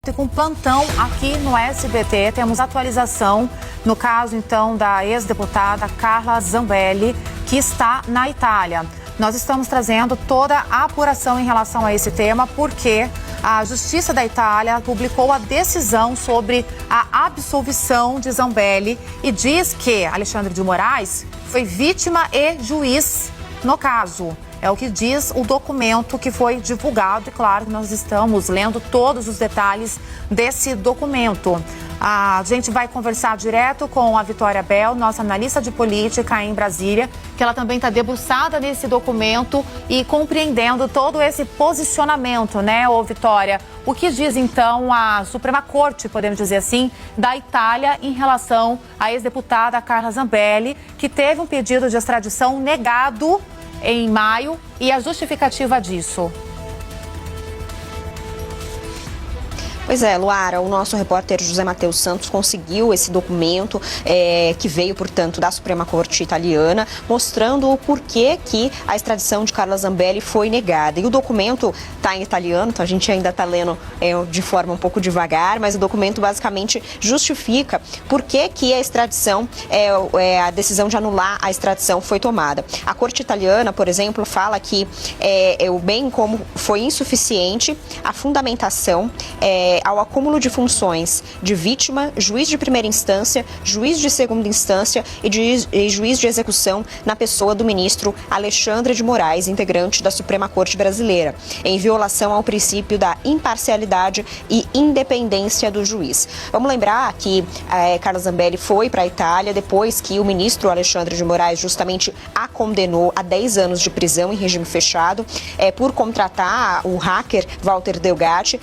Com plantão aqui no SBT, temos atualização no caso então da ex-deputada Carla Zambelli, que está na Itália. Nós estamos trazendo toda a apuração em relação a esse tema, porque a Justiça da Itália publicou a decisão sobre a absolvição de Zambelli e diz que Alexandre de Moraes foi vítima e juiz no caso. É o que diz o documento que foi divulgado e, claro, que nós estamos lendo todos os detalhes desse documento. A gente vai conversar direto com a Vitória Bel, nossa analista de política em Brasília, que ela também está debruçada nesse documento e compreendendo todo esse posicionamento, né, ô Vitória? O que diz, então, a Suprema Corte, podemos dizer assim, da Itália em relação à ex-deputada Carla Zambelli, que teve um pedido de extradição negado em maio, e a justificativa disso? Pois é, Luara, o nosso repórter José Matheus Santos conseguiu esse documento que veio, portanto, da Suprema Corte italiana, mostrando o porquê que a extradição de Carla Zambelli foi negada. E o documento está em italiano, então a gente ainda está lendo de forma um pouco devagar, mas o documento basicamente justifica por que a extradição, a decisão de anular a extradição foi tomada. A Corte italiana, por exemplo, fala que o bem como foi insuficiente a fundamentação ao acúmulo de funções de vítima, juiz de primeira instância, juiz de segunda instância e juiz de execução na pessoa do ministro Alexandre de Moraes, integrante da Suprema Corte Brasileira, em violação ao princípio da imparcialidade e independência do juiz. Vamos lembrar que Carla Zambelli foi para a Itália depois que o ministro Alexandre de Moraes justamente a condenou a 10 anos de prisão em regime fechado por contratar o hacker Walter Delgatti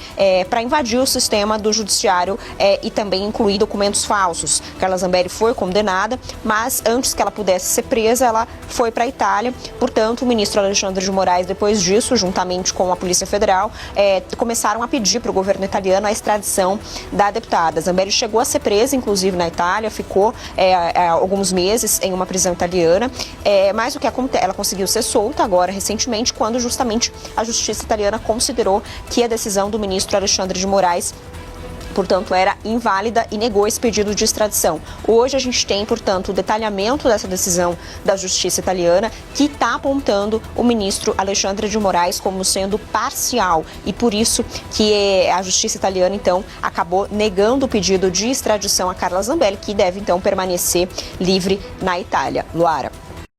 para invadir o sistema do judiciário e também incluir documentos falsos. Carla Zambelli foi condenada, mas antes que ela pudesse ser presa, ela foi para a Itália. Portanto, o ministro Alexandre de Moraes, depois disso, juntamente com a Polícia Federal, começaram a pedir para o governo italiano a extradição da deputada. Zambelli chegou a ser presa, inclusive, na Itália, ficou alguns meses em uma prisão italiana, mas o que acontece, ela conseguiu ser solta agora, recentemente, quando justamente a Justiça italiana considerou que a decisão do ministro Alexandre de Moraes, portanto, era inválida e negou esse pedido de extradição. Hoje a gente tem, portanto, o detalhamento dessa decisão da Justiça italiana, que está apontando o ministro Alexandre de Moraes como sendo parcial, e por isso que a Justiça italiana, então, acabou negando o pedido de extradição a Carla Zambelli, que deve, então, permanecer livre na Itália. Luara.